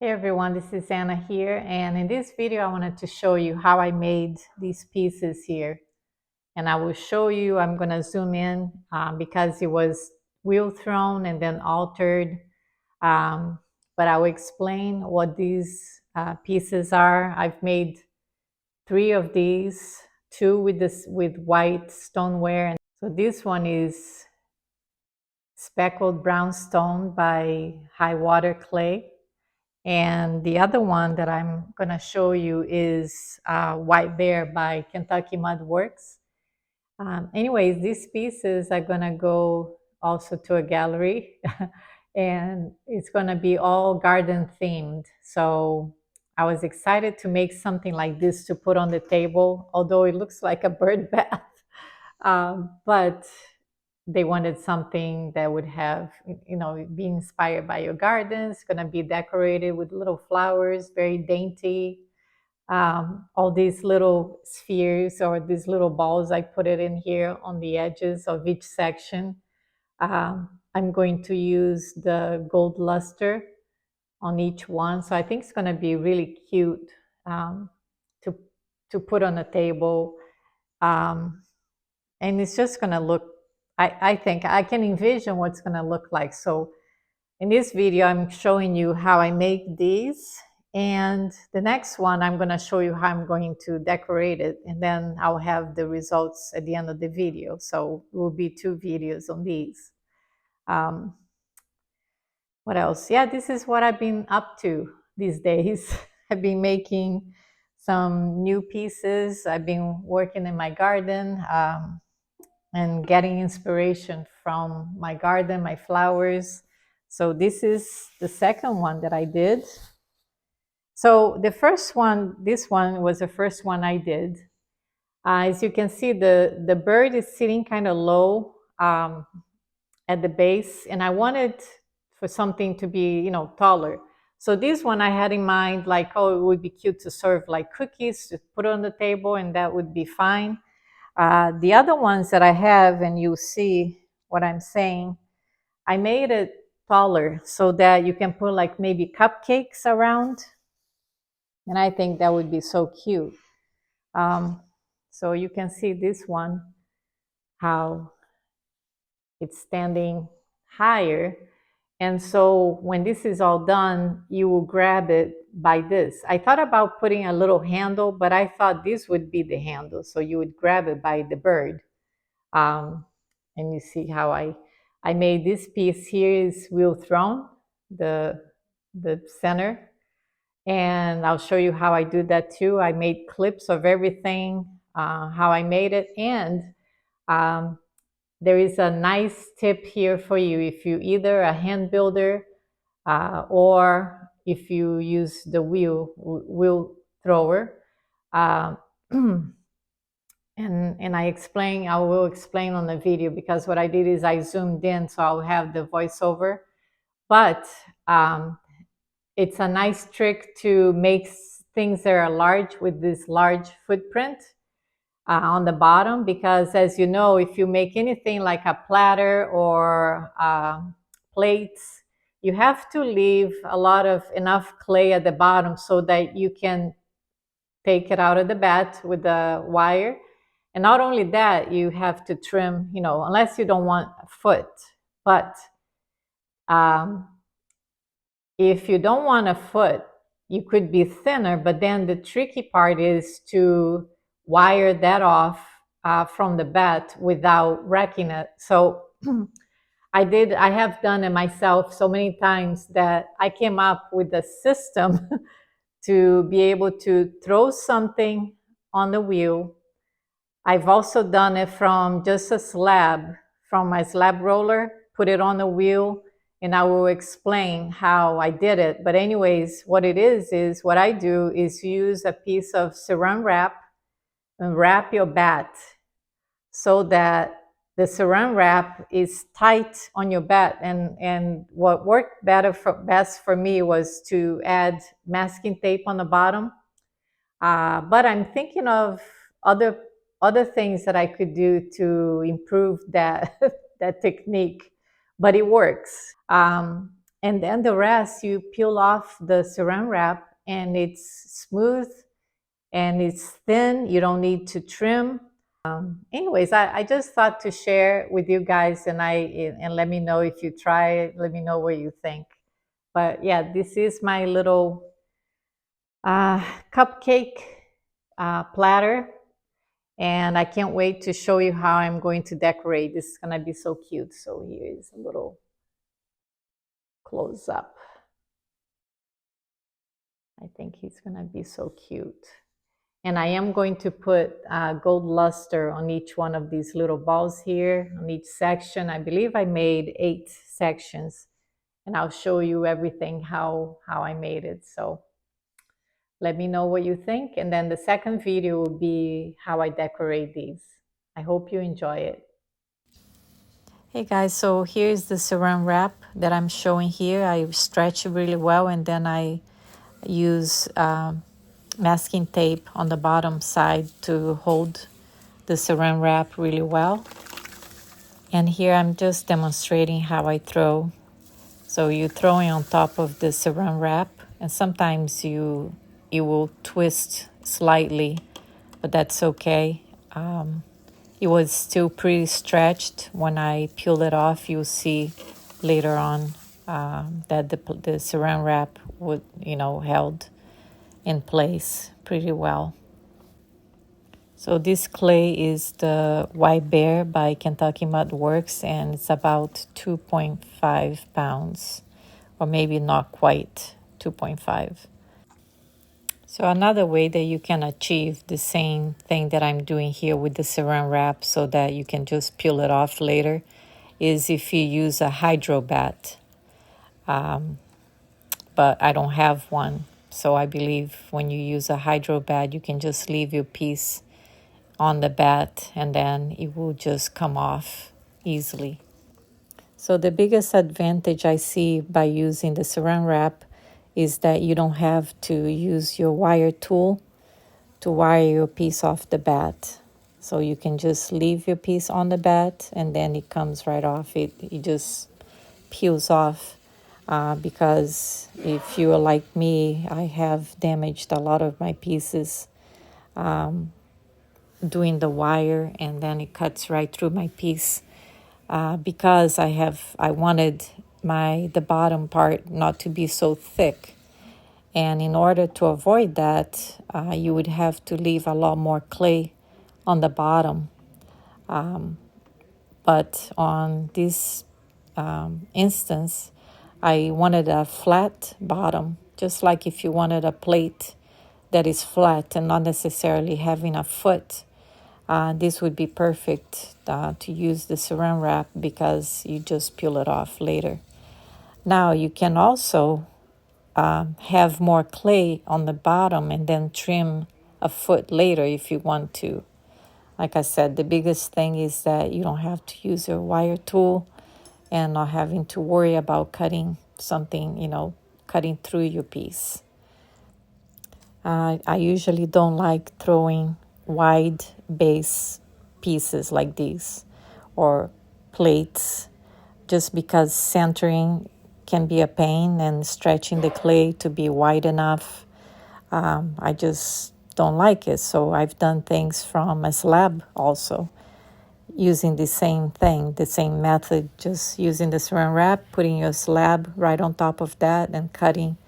Hey everyone, this is Anna here, and in this video I wanted to show you how I made these pieces here. And I will show you, I'm going to zoom in because it was wheel thrown and then altered. But I will explain what these pieces are. I've made 3 of these, 2 with white stoneware. And so this one is speckled brown stone by high water clay. And the other one that I'm going to show you is White Bear by Kentucky Mud Works. Anyways, these pieces are going to go also to a gallery and it's going to be all garden themed. So I was excited to make something like this to put on the table, although it looks like a bird bath. But they wanted something that would have, be inspired by your garden. It's going to be decorated with little flowers, very dainty. All these little spheres or these little balls, I put it in here on the edges of each section. I'm going to use the gold luster on each one. So I think it's going to be really cute to, to put on a table. And it's just going to look, I think I can envision what's going to look like. So in this video, I'm showing you how I make these. And the next one, I'm going to show you how I'm going to decorate it. And then I'll have the results at the end of the video. So it will be 2 videos on these. What else? Yeah, this is what I've been up to these days. I've been making some new pieces. I've been working in my garden. And getting inspiration from my garden, my flowers. So this is the second one that I did. So the first one, this one was the first one I did. As you can see, the bird is sitting kind of low at the base, and I wanted for something to be, taller. So this one I had in mind, like, oh, it would be cute to serve like cookies, to put on the table, and that would be fine. The other ones that I have, and you'll see what I'm saying, I made it taller so that you can put like maybe cupcakes around. And I think that would be so cute. So you can see this one, how it's standing higher. And so when this is all done, you will grab it by this. I thought about putting a little handle, but I thought this would be the handle. So you would grab it by the bird. And you see how I made this piece here is wheel thrown, the center. And I'll show you how I do that too. I made clips of everything, how I made it. And there is a nice tip here for you. If you either a hand builder or if you use the wheel thrower, and I will explain on the video, because what I did is I zoomed in, so I'll have the voiceover. But it's a nice trick to make things that are large with this large footprint on the bottom, because as you know, if you make anything like a platter or plates, you have to leave enough clay at the bottom so that you can take it out of the bat with the wire. And not only that, you have to trim, unless you don't want a foot. But if you don't want a foot, you could be thinner, but then the tricky part is to wire that off from the bat without wrecking it. So I have done it myself so many times that I came up with a system to be able to throw something on the wheel. I've also done it from just a slab, from my slab roller, put it on the wheel, and I will explain how I did it. But anyways, what it is what I do is use a piece of saran wrap and wrap your bat so that the saran wrap is tight on your bat. And what worked best for me was to add masking tape on the bottom. But I'm thinking of other things that I could do to improve that that technique, but it works. And then the rest, you peel off the saran wrap and it's smooth and it's thin. You don't need to trim. Anyways, I just thought to share with you guys, and let me know if you try it. Let me know what you think. But yeah, this is my little uh, cupcake platter, and I can't wait to show you how I'm going to decorate. This is gonna be so cute. So here is a little close up. I think he's gonna be so cute. And I am going to put gold luster on each one of these little balls here, on each section. I believe I made 8 sections, and I'll show you everything how I made it. So let me know what you think. And then the second video will be how I decorate these. I hope you enjoy it. Hey guys, so here's the saran wrap that I'm showing here. I stretch it really well, and then I use masking tape on the bottom side to hold the saran wrap really well. And here I'm just demonstrating how I throw. So you're throwing on top of the saran wrap, and sometimes it will twist slightly, but that's okay. It was still pretty stretched when I peeled it off. You'll see later on that the saran wrap would, held in place pretty well. So this clay is the White Bear by Kentucky Mud Works, and it's about 2.5 pounds, or maybe not quite 2.5. So another way that you can achieve the same thing that I'm doing here with the saran wrap so that you can just peel it off later is if you use a hydro bat. But I don't have one. So I believe when you use a hydro bat, you can just leave your piece on the bat and then it will just come off easily. So the biggest advantage I see by using the saran wrap is that you don't have to use your wire tool to wire your piece off the bat. So you can just leave your piece on the bat and then it comes right off. It just peels off because if you're like me, I have damaged a lot of my pieces doing the wire, and then it cuts right through my piece because I wanted the bottom part not to be so thick. And in order to avoid that, you would have to leave a lot more clay on the bottom. But on this instance, I wanted a flat bottom, just like if you wanted a plate that is flat and not necessarily having a foot. This would be perfect to use the saran wrap because you just peel it off later. Now you can also have more clay on the bottom and then trim a foot later if you want to. Like I said, the biggest thing is that you don't have to use your wire tool and not having to worry about cutting something, cutting through your piece. I usually don't like throwing wide base pieces like these or plates just because centering can be a pain and stretching the clay to be wide enough. I just don't like it. So I've done things from a slab also using the same thing, the same method, just using the saran wrap, putting your slab right on top of that and cutting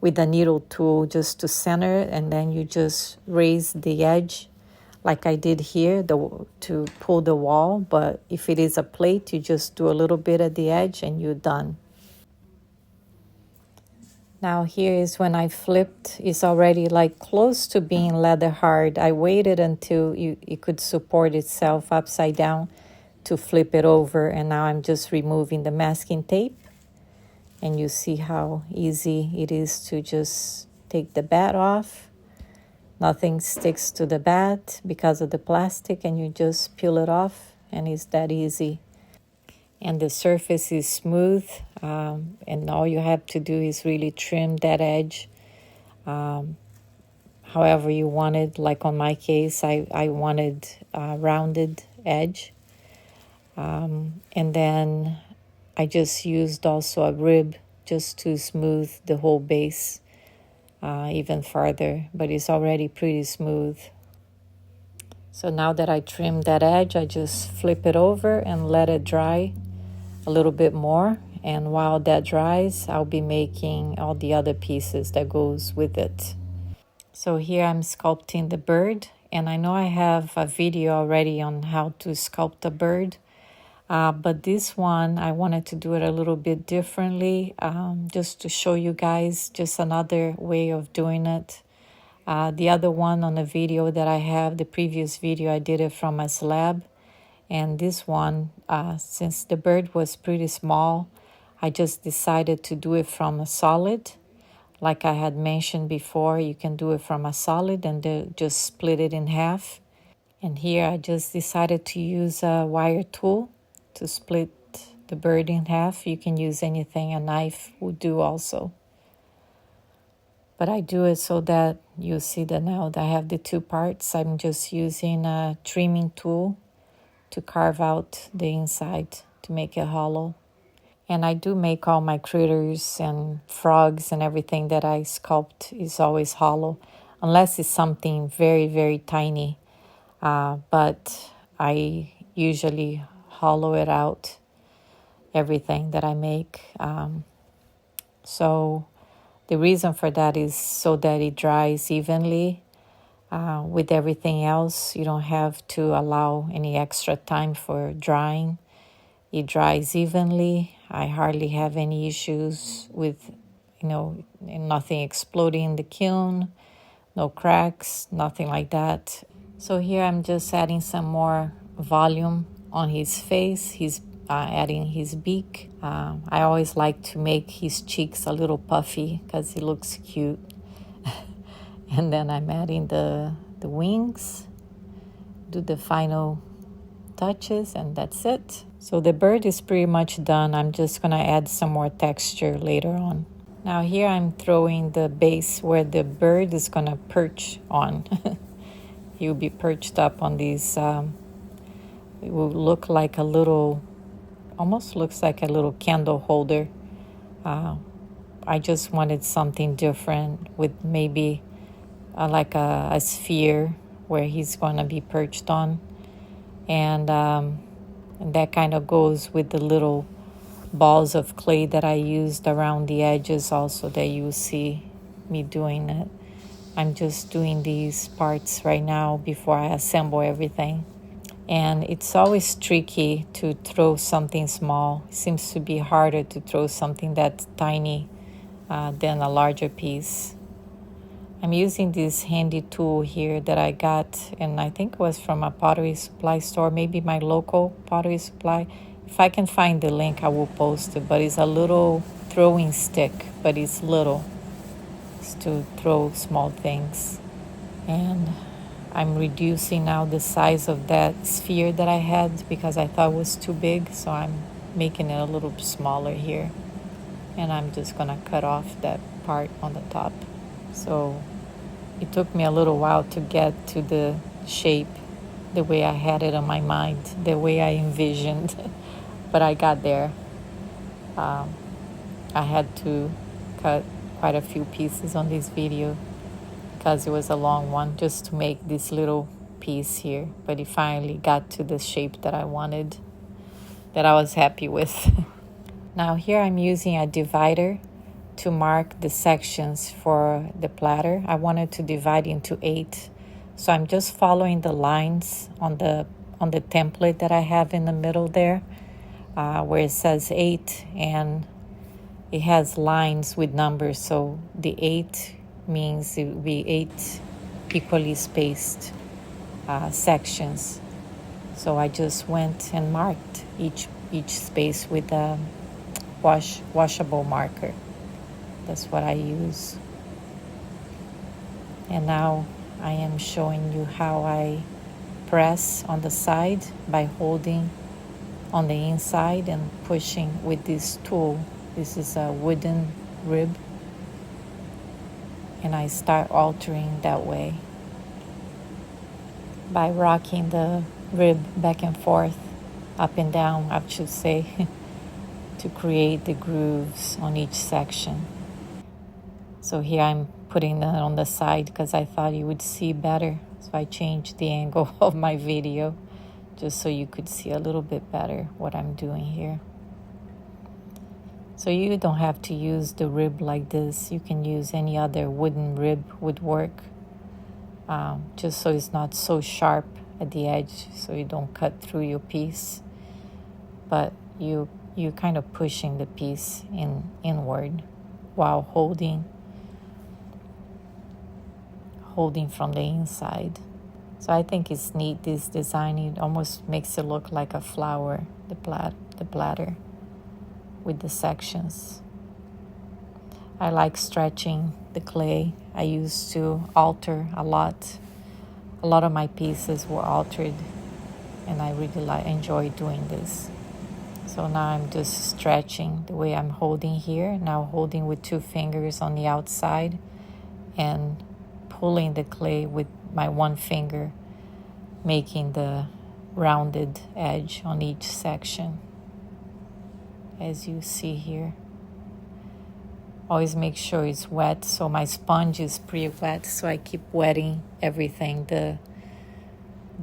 with a needle tool just to center it, and then you just raise the edge like I did here to pull the wall. But if it is a plate, you just do a little bit at the edge and you're done. Now here is when I flipped. It's already like close to being leather hard. I waited until it could support itself upside down to flip it over, and now I'm just removing the masking tape. And you see how easy it is to just take the bat off. Nothing sticks to the bat because of the plastic, and you just peel it off, and it's that easy. And the surface is smooth, and all you have to do is really trim that edge however you want it. Like on my case, I wanted a rounded edge. And then I just used also a rib just to smooth the whole base even further, but it's already pretty smooth. So now that I trimmed that edge, I just flip it over and let it dry a little bit more. And while that dries, I'll be making all the other pieces that goes with it. So here I'm sculpting the bird, and I know I have a video already on how to sculpt a bird, but this one I wanted to do it a little bit differently, just to show you guys just another way of doing it. The other one on the video that I have, the previous video, I did it from a slab. And this one, since the bird was pretty small, I just decided to do it from a solid. Like I had mentioned before, you can do it from a solid and then just split it in half. And here I just decided to use a wire tool to split the bird in half. You can use anything, a knife would do also. But I do it so that you see that now that I have the two parts, I'm just using a trimming tool to carve out the inside to make it hollow. And I do make all my critters and frogs and everything that I sculpt is always hollow, unless it's something very, very tiny. But I usually hollow it out, everything that I make. So the reason for that is so that it dries evenly. With everything else, you don't have to allow any extra time for drying. It dries evenly. I hardly have any issues with, nothing exploding in the kiln, no cracks, nothing like that. So here I'm just adding some more volume on his face. He's adding his beak. I always like to make his cheeks a little puffy because he looks cute. And then I'm adding the wings, do the final touches, and that's it. So the bird is pretty much done. I'm just gonna add some more texture later on. Now here I'm throwing the base where the bird is gonna perch on. He will be perched up on these, it will look like a little, almost looks like a little candle holder. I just wanted something different with maybe like a sphere where he's going to be perched on. And that kind of goes with the little balls of clay that I used around the edges also that you see me doing it. I'm just doing these parts right now before I assemble everything. And it's always tricky to throw something small. It seems to be harder to throw something that's tiny than a larger piece. I'm using this handy tool here that I got, and I think it was from a pottery supply store, maybe my local pottery supply. If I can find the link, I will post it, but it's a little throwing stick, but it's little. It's to throw small things. And I'm reducing now the size of that sphere that I had because I thought it was too big, so I'm making it a little smaller here. And I'm just gonna cut off that part on the top. So it took me a little while to get to the shape the way I had it on my mind, the way I envisioned, but I got there. I had to cut quite a few pieces on this video because it was a long one just to make this little piece here, but it finally got to the shape that I wanted, that I was happy with. Now here I'm using a divider to mark the sections for the platter. I wanted to divide into 8. So I'm just following the lines on the template that I have in the middle there, where it says 8, and it has lines with numbers. So the 8 means it will be 8 equally spaced sections. So I just went and marked each space with a washable marker. That's what I use. And now I am showing you how I press on the side by holding on the inside and pushing with this tool. This is a wooden rib. And I start altering that way by rocking the rib back and forth, up and down, I should say, to create the grooves on each section. So here I'm putting that on the side because I thought you would see better. So I changed the angle of my video just so you could see a little bit better what I'm doing here. So you don't have to use the rib like this. You can use any other wooden rib would work, just so it's not so sharp at the edge so you don't cut through your piece. But you're kind of pushing the piece inward while holding from the inside. So I think it's neat, this design. It almost makes it look like a flower, the platter with the sections. I like stretching the clay. I used to alter a lot. A lot of my pieces were altered, and I really enjoy doing this. So now I'm just stretching the way I'm holding here, now holding with 2 fingers on the outside and pulling the clay with my 1 finger, making the rounded edge on each section, as you see here. Always make sure it's wet. So my sponge is pretty wet, so I keep wetting everything, the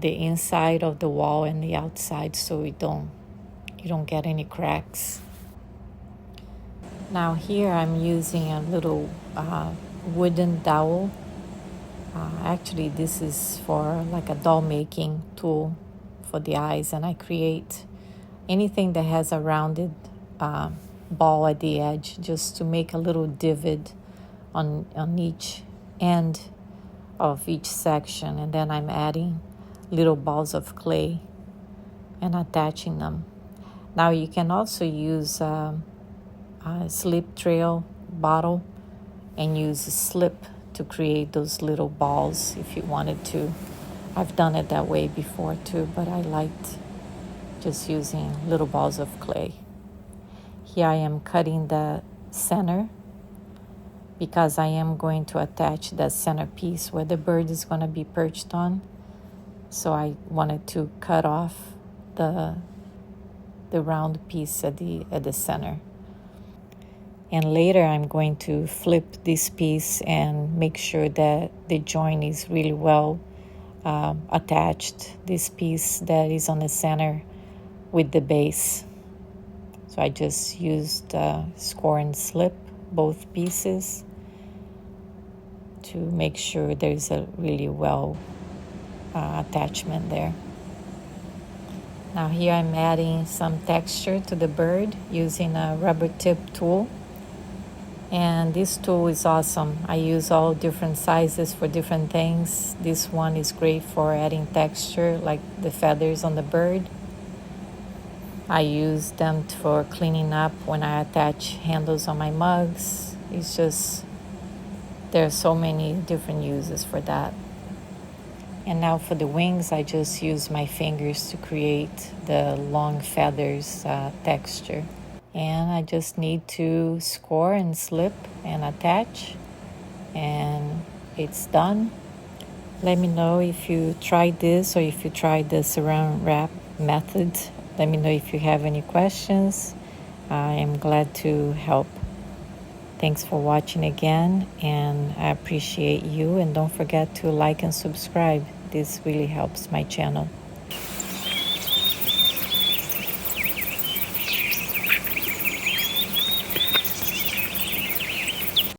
inside of the wall and the outside, so you don't get any cracks. Now here I'm using a little wooden dowel. Actually, this is for like a doll making tool for the eyes, and I create anything that has a rounded ball at the edge just to make a little divot on each end of each section, and then I'm adding little balls of clay and attaching them. Now you can also use a slip trail bottle and use a slip to create those little balls if you wanted to. I've done it that way before too, but I liked just using little balls of clay. Here I am cutting the center because I am going to attach the center piece where the bird is going to be perched on. So I wanted to cut off the round piece at the center. And later I'm going to flip this piece and make sure that the joint is really well attached, this piece that is on the center with the base. So I just used score and slip both pieces to make sure there's a really well attachment there. Now here I'm adding some texture to the bird using a rubber tip tool. And this tool is awesome. I use all different sizes for different things. This one is great for adding texture, like the feathers on the bird. I use them for cleaning up when I attach handles on my mugs. It's just, there are so many different uses for that. And now for the wings, I just use my fingers to create the long feathers texture. And I just need to score and slip and attach, and it's done. Let me know if you tried this or if you tried the saran wrap method. Let me know if you have any questions. I am glad to help. Thanks for watching again, and I appreciate you. And don't forget to like and subscribe. This really helps my channel.